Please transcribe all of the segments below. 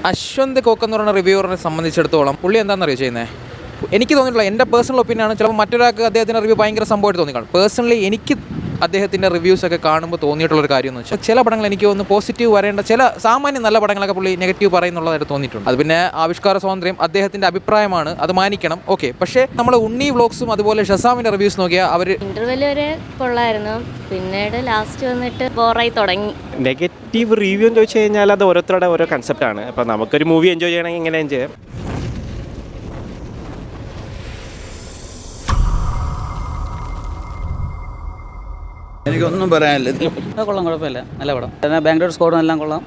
Ashwanth coke എന്ന് പറയുന്ന റിവ്യൂവറിനെ സംബന്ധിച്ചിടത്തോളം പുള്ളി എന്താണെന്നറിയോ ചെയ്യുന്നത്, എനിക്ക് തോന്നിയിട്ടുള്ള എൻ്റെ പേഴ്സണൽ ഒപ്പീനിയനാണ്. ചിലപ്പോൾ മറ്റൊരാൾക്ക് അദ്ദേഹത്തിൻ്റെ റിവ്യൂ ഭയങ്കര സംഭവമായിട്ട് തോന്നിക്കാണും. പേഴ്സണലി എനിക്ക് അദ്ദേഹത്തിൻ്റെ റിവ്യൂസൊക്കെ കാണുമ്പോൾ തോന്നിയിട്ടുള്ളൊരു കാര്യം എന്ന് വെച്ചാൽ, ചില പടങ്ങൾ എനിക്ക് ഒന്ന് പോസിറ്റീവ് വരേണ്ട, ചില സാമാന്യം നല്ല പടങ്ങളൊക്കെ പുള്ളി നെഗറ്റീവ് പറയുന്നുള്ളതായിട്ട് തോന്നിയിട്ടുണ്ട്. അത് പിന്നെ ആവിഷ്കാര സ്വാതന്ത്ര്യം അദ്ദേഹത്തിൻ്റെ അഭിപ്രായമാണ്, അത് മാനിക്കണം, ഓക്കെ. പക്ഷേ നമ്മൾ ഉണ്ണി വ്ളോഗ്സും അതുപോലെ ഷസാമിൻ്റെ റിവ്യൂസ് നോക്കിയാൽ അവർ ഇന്റർവെൽ വരെ കൊള്ളായിരുന്നു, പിന്നീട് ലാസ്റ്റ് വന്നിട്ട് ബോറായി തുടങ്ങി. നെഗറ്റീവ് റിവ്യൂ എന്ന് ചോദിച്ചു കഴിഞ്ഞാൽ അത് ഓരോരുത്തരുടെ ഓരോ കൺസെപ്റ്റാണ്. അപ്പോൾ നമുക്കൊരു മൂവി എൻജോയ് ചെയ്യണമെങ്കിൽ ഇങ്ങനെ എൻജോയ് ചെയ്യാം. എനിക്കൊന്നും പറയാനില്ല. കൊള്ളാം, കുഴപ്പമില്ല, നല്ല പടം. ബാംഗ്ലൂർ സ്കോഡും എല്ലാം കൊള്ളാം,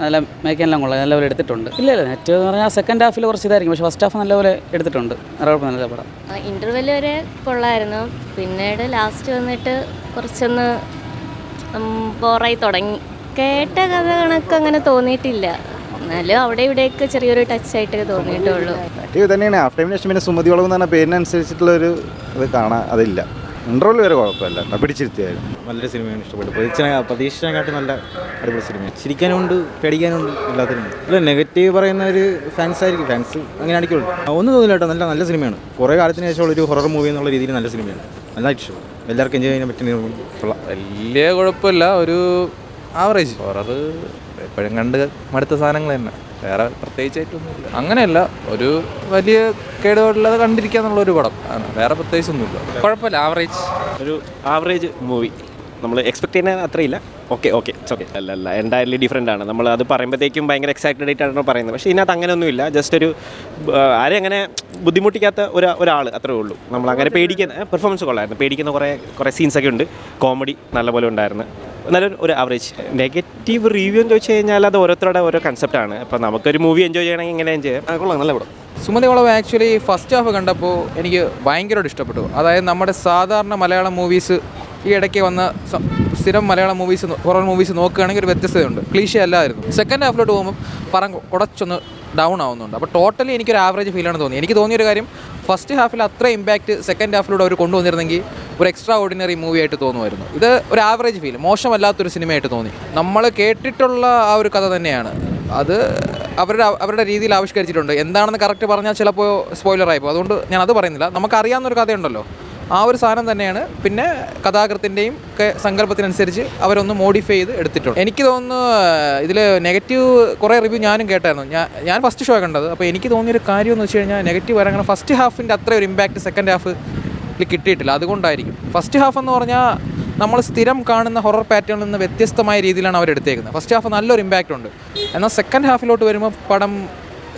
നല്ല മേക്കെല്ലാം കൊള്ളാം, നല്ലപോലെ എടുത്തിട്ടുണ്ട്. ഇല്ല നെറ്റ് എന്ന് പറഞ്ഞാൽ സെക്കൻഡ് ഹാഫിൽ കുറച്ച് ഇതായിരിക്കും, പക്ഷേ ഫസ്റ്റ് ഹാഫ് നല്ലപോലെ എടുത്തിട്ടുണ്ട്. കുഴപ്പം, നല്ല പടം. ഇന്റർവെൽ വരെ കൊള്ളായിരുന്നു, പിന്നീട് ലാസ്റ്റ് വന്നിട്ട് കുറച്ചൊന്ന് ബോറായി തുടങ്ങി. കേട്ട കഥ കണക്ക് അങ്ങനെ തോന്നിയിട്ടില്ല, എന്നാലും അവിടെ ഇവിടെയൊക്കെ ചെറിയൊരു ടച്ചായിട്ട് തോന്നിയിട്ടുള്ളൂ. ഇത് തന്നെയാണ് ഹാഫ് ടൈമിന് ശേഷം. പിന്നെ സുമതിയോളം എന്ന് പറഞ്ഞ പേരിനനുസരിച്ചിട്ടുള്ളൊരു ഇത് കാണാൻ അതില്ല. ഇൻ്റർവെൽ വരെ കുഴപ്പമില്ല, പിടിച്ചിരുത്തിയായിരുന്നു. നല്ലൊരു സിനിമയാണ്, ഇഷ്ടപ്പെട്ടു. പ്രതീക്ഷിച്ചതിനെക്കാട്ടും നല്ല അടിപൊളി സിനിമയാണ്. ചിരിക്കാനുണ്ട്, പേടിക്കാനുണ്ട്, എല്ലാത്തിനും. ഇല്ല, നെഗറ്റീവ് പറയുന്ന ഒരു ഫാൻസ് ആയിരിക്കും, ഫാൻസ് അങ്ങനെ അടിക്കുള്ളൂ. ഒന്നും തോന്നില്ല കേട്ടോ, നല്ല സിനിമയാണ്. കുറേ കാലത്തിന് ശേഷമുള്ളൊരു ഹൊറർ മൂവി എന്നുള്ള രീതിയിൽ നല്ല സിനിമയാണ്, നന്നായിട്ട് ഇഷ്ടപ്പെട്ടു. എല്ലാവർക്കും എൻജോയ് ചെയ്യാൻ പറ്റുന്ന കൊള്ളാം. വലിയ കുഴപ്പമില്ല, ഒരു ആവറേജ്. ഹൊറർ എപ്പോഴും കണ്ട് മടുത്ത സാധനങ്ങൾ തന്നെ, വേറെ പ്രത്യേകിച്ചായിട്ടൊന്നുമില്ല. അങ്ങനെയല്ല, ഒരു വലിയ കേടുപാടുള്ളത് കണ്ടിരിക്കാന്നുള്ളൊരു പടം ആണ്, വേറെ പ്രത്യേകിച്ചൊന്നുമില്ല. കുഴപ്പമില്ല, ആവറേജ്. ഒരു ആവറേജ് മൂവി, നമ്മൾ എക്സ്പെക്ട് ചെയ്യുന്ന അത്രയില്ല. ഓക്കെ ഓക്കെ ഓക്കെ അല്ല എൻ്റയർലി ഡിഫറെൻ്റ് ആണ്. നമ്മൾ അത് പറയുമ്പോഴത്തേക്കും ഭയങ്കര എക്സൈറ്റഡ് ആയിട്ടാണ് പറയുന്നത്, പക്ഷേ ഇതിനകത്ത് അങ്ങനെയൊന്നുമില്ല. ജസ്റ്റ് ഒരു ആരെയും അങ്ങനെ ബുദ്ധിമുട്ടിക്കാത്ത ഒരാൾ അത്രേ ഉള്ളൂ. നമ്മളങ്ങനെ പേടിക്കുന്ന പെർഫോമൻസ് കൊള്ളായിരുന്നു, പേടിക്കുന്ന കുറേ സീൻസൊക്കെ ഉണ്ട്. കോമഡി നല്ലപോലെ ഉണ്ടായിരുന്നു, നല്ലൊരു ആവറേജ്. നെഗറ്റീവ് റിവ്യൂ എന്ന് ചോദിച്ചു കഴിഞ്ഞാൽ അത് ഓരോരുത്തരുടെ ഓരോ കൺസെപ്റ്റാണ്. അപ്പോൾ നമുക്കൊരു മൂവി എൻജോയ് ചെയ്യണമെങ്കിൽ ഇങ്ങനെ എൻജോയ് ചെയ്യാം. കൊള്ളാം, നല്ല പടം. സുമതി വളവ് ആക്ച്വലി ഫസ്റ്റ് ഹാഫ് കണ്ടപ്പോൾ എനിക്ക് ഭയങ്കരമായിട്ട് ഇഷ്ടപ്പെട്ടു. അതായത് നമ്മുടെ സാധാരണ മലയാളം മൂവീസ് ഈ ഇടയ്ക്ക് വന്ന സ്ഥിരം മലയാളം മൂവീസ്, ഹൊറർ മൂവീസ് നോക്കുകയാണെങ്കിൽ ഒരു വ്യത്യസ്തതയുണ്ട്, ക്ലീഷേ അല്ലായിരുന്നു. സെക്കൻഡ് ഹാഫിലോട്ട് പോകുമ്പോൾ കുറച്ചൊന്ന് ഡൗൺ ആവുന്നുണ്ട്. അപ്പോൾ ടോട്ടലി എനിക്കൊരു ആവറേജ് ഫീലാണ് തോന്നി. എനിക്ക് തോന്നിയൊരു കാര്യം, ഫസ്റ്റ് ഹാഫിൽ അത്ര ഇമ്പാക്റ്റ് സെക്കൻഡ് ഹാഫിലൂടെ അവർ കൊണ്ടുവന്നിരുന്നെങ്കിൽ ഒരു എക്സ്ട്രാ ഓർഡിനറി മൂവി ആയിട്ട് തോന്നുമായിരുന്നു. ഇത് ഒരു ആവറേജ് ഫീൽ, മോശമല്ലാത്തൊരു സിനിമയായിട്ട് തോന്നി. നമ്മൾ കേട്ടിട്ടുള്ള ആ ഒരു കഥ തന്നെയാണ്, അത് അവരുടെ രീതിയിൽ ആവിഷ്കരിച്ചിട്ടുണ്ട്. എന്താണെന്ന് കറക്റ്റ് പറഞ്ഞാൽ ചിലപ്പോൾ സ്പോയിലറായിപ്പോൾ, അതുകൊണ്ട് ഞാൻ അത് പറയുന്നില്ല. നമുക്കറിയാവുന്നൊരു കഥയുണ്ടല്ലോ, ആ ഒരു സാധനം തന്നെയാണ്. പിന്നെ കഥാകൃത്തിൻ്റെയും ഒക്കെ സങ്കല്പത്തിനനുസരിച്ച് അവരൊന്ന് മോഡിഫൈ ചെയ്ത് എടുത്തിട്ടുണ്ട്. എനിക്ക് തോന്നുന്നു ഇതിൽ നെഗറ്റീവ് കുറേ റിവ്യൂ ഞാനും കേട്ടായിരുന്നു. ഞാൻ ഫസ്റ്റ് ഷോ കണ്ടത്. അപ്പോൾ എനിക്ക് തോന്നിയൊരു കാര്യം എന്ന് വെച്ച് കഴിഞ്ഞാൽ, നെഗറ്റീവ് വരാൻ ഫസ്റ്റ് ഹാഫിൻ്റെ അത്ര ഒരു ഇമ്പാക്റ്റ് സെക്കൻഡ് ഹാഫിൽ കിട്ടിയിട്ടില്ല, അതുകൊണ്ടായിരിക്കും. ഫസ്റ്റ് ഹാഫ് എന്ന് പറഞ്ഞാൽ നമ്മൾ സ്ഥിരം കാണുന്ന ഹൊറർ പാറ്റേണിൽ നിന്ന് വ്യത്യസ്തമായ രീതിയിലാണ് അവരെടുത്തേക്കുന്നത്. ഫസ്റ്റ് ഹാഫ് നല്ലൊരു ഇമ്പാക്റ്റ് ഉണ്ട്, എന്നാൽ സെക്കൻഡ് ഹാഫിലോട്ട് വരുമ്പോൾ പടം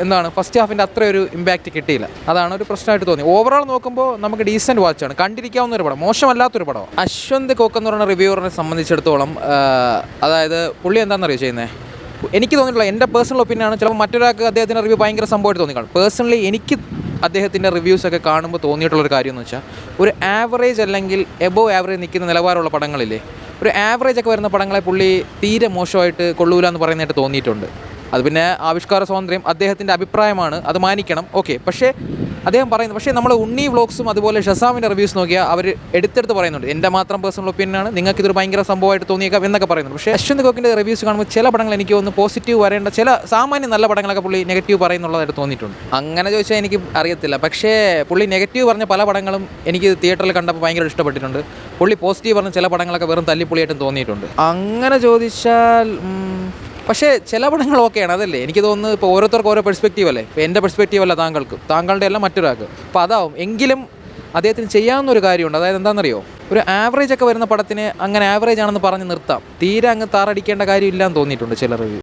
എന്താണ്, ഫസ്റ്റ് ഹാഫിൻ്റെ അത്ര ഒരു ഇമ്പാക്റ്റ് കിട്ടിയില്ല. അതാണ് ഒരു പ്രശ്നമായിട്ട് തോന്നി. ഓവറോൾ നോക്കുമ്പോൾ നമുക്ക് ഡീസൻറ്റ് വാച്ചാണ്, കണ്ടിരിക്കാവുന്ന ഒരു പടം, മോശമല്ലാത്തൊരു പടമാണ്. അശ്വന്ത് കോക്ക് എന്ന് പറയുന്ന റിവ്യൂവറിനെ സംബന്ധിച്ചിടത്തോളം, അതായത് പുള്ളി എന്താണെന്നറിയോ ചെയ്യുന്നത്, എനിക്ക് തോന്നിയിട്ടുള്ള എൻ്റെ പേഴ്സണൽ ഒപ്പീനിയനാണ്. ചിലപ്പോൾ മറ്റൊരാൾക്ക് അദ്ദേഹത്തിൻ്റെ റിവ്യൂ ഭയങ്കര സംഭവമായിട്ട് തോന്നിക്കാണും. പേഴ്സണലി എനിക്ക് അദ്ദേഹത്തിൻ്റെ റിവ്യൂസൊക്കെ കാണുമ്പോൾ തോന്നിയിട്ടുള്ളൊരു കാര്യം എന്ന് വെച്ചാൽ, ഒരു ആവറേജ് അല്ലെങ്കിൽ എബോവ് ആവറേജ് നിൽക്കുന്ന നിലവാരമുള്ള പടങ്ങളില്ലേ, ഒരു ആവറേജൊക്കെ വരുന്ന പടങ്ങളെ പുള്ളി തീരെ മോശമായിട്ട് കൊള്ളൂല എന്ന് പറയുന്നതായിട്ട് തോന്നിയിട്ടുണ്ട്. അത് പിന്നെ ആവിഷ്കാര സ്വാതന്ത്ര്യം അദ്ദേഹത്തിൻ്റെ അഭിപ്രായമാണ്, അത് മാനിക്കണം, ഓക്കെ. പക്ഷേ അദ്ദേഹം പറയുന്നത്, പക്ഷേ നമ്മൾ ഉണ്ണി വ്ളോഗ്സും അതുപോലെ ഷസാമിൻ്റെ റിവ്യൂസ് നോക്കിയാൽ അവർ എടുത്തെടുത്ത് പറയുന്നുണ്ട്, എൻ്റെ മാത്രം പേഴ്സണൽ ഒപ്പീനിയനാണ്, നിങ്ങൾക്ക് ഇതൊരു ഭയങ്കര സംഭവമായിട്ട് തോന്നിയേക്കാം എന്നൊക്കെ പറയുന്നുണ്ട്. പക്ഷേ അശ്വന്ത് കോക്കിൻ്റെ റിവ്യൂസ് കാണുമ്പോൾ ചില പടങ്ങൾ എനിക്ക് ഒന്ന് പോസിറ്റീവ് വരേണ്ട, ചില സാമാന്യം നല്ല പടങ്ങളൊക്കെ പുള്ളി നെഗറ്റീവ് പറയുന്നുള്ളതായിട്ട് തോന്നിയിട്ടുണ്ട്. അങ്ങനെ ചോദിച്ചാൽ എനിക്ക് അറിയത്തില്ല, പക്ഷേ പുള്ളി നെഗറ്റീവ് പറഞ്ഞ പല പടങ്ങളും എനിക്ക് തിയേറ്ററിൽ കണ്ടപ്പോൾ ഭയങ്കര ഇഷ്ടപ്പെട്ടിട്ടുണ്ട്. പുള്ളി പോസിറ്റീവ് പറഞ്ഞ ചില പടങ്ങളൊക്കെ വെറും തല്ലിപ്പൊളിയായിട്ടും തോന്നിയിട്ടുണ്ട്. അങ്ങനെ ചോദിച്ചാൽ പക്ഷേ ചില പടങ്ങൾ ഓക്കെയാണ്, അതല്ലേ എനിക്ക് തോന്നുന്നു. ഇപ്പോൾ ഓരോരുത്തർക്ക് ഓരോ പെർസ്പെക്റ്റീവ് അല്ലേ, ഇപ്പോൾ എൻ്റെ പെർസ്പെക്റ്റീവ് അല്ല താങ്കളുടെ അല്ല മറ്റൊരാൾക്ക്, അപ്പോൾ അതാവും. എങ്കിലും അദ്ദേഹത്തിന് ചെയ്യാവുന്ന ഒരു കാര്യമുണ്ട്, അതായത് എന്താണെന്നറിയോ, ഒരു ആവറേജ് ഒക്കെ വരുന്ന പടത്തിന് അങ്ങനെ ആവറേജ് ആണെന്ന് പറഞ്ഞ് നിർത്താം, തീരെ അങ്ങ് താറടിക്കേണ്ട കാര്യമില്ലാന്ന് തോന്നിയിട്ടുണ്ട് ചില റിവ്യൂ.